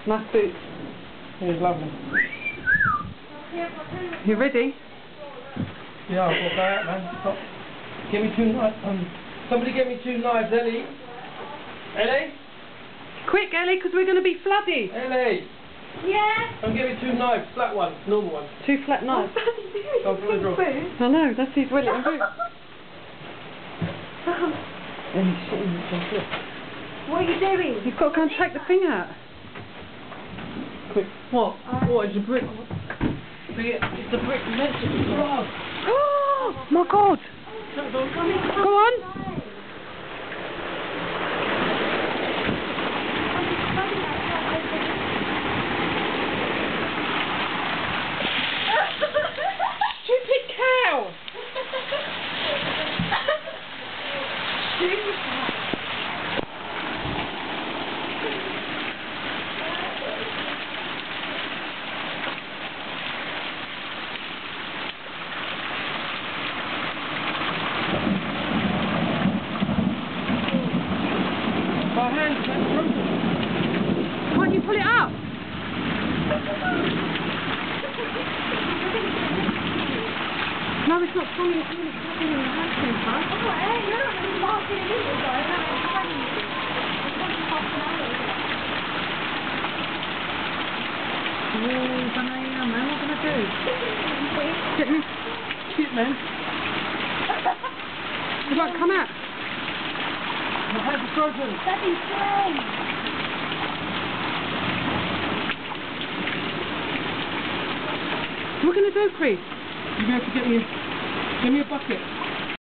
Nice boots. It is lovely. You ready? Yeah, I've got to go out, man. Stop. Get me 2 knives. Somebody get me 2 knives, Ellie. Ellie? Quick, Ellie, because we're going to be flooded. Ellie! Yeah? Come get me 2 knives. Flat ones, normal ones. 2 flat knives. Go for the draw. I know, that's his Wellington boots. Ellie's shitting herself, look. What are you doing? You've got to go and take the thing out. Quick. What? What is a brick? It's a brick meant to be wrong. Oh my God! Go on! Stupid cow! My hands, that's broken. Can't you pull it up? No, it's not funny. It's really funny in the hand cream, huh? Oh, hey, you're not really walking in either, though. No, it's funny. It's only half an hour, isn't it? Oh, Banana, man, what can I do? Get me. Shit, man. It won't come out. My hands are frozen. Daddy's playing. What are we going to do, Chris? You have to get me a bucket.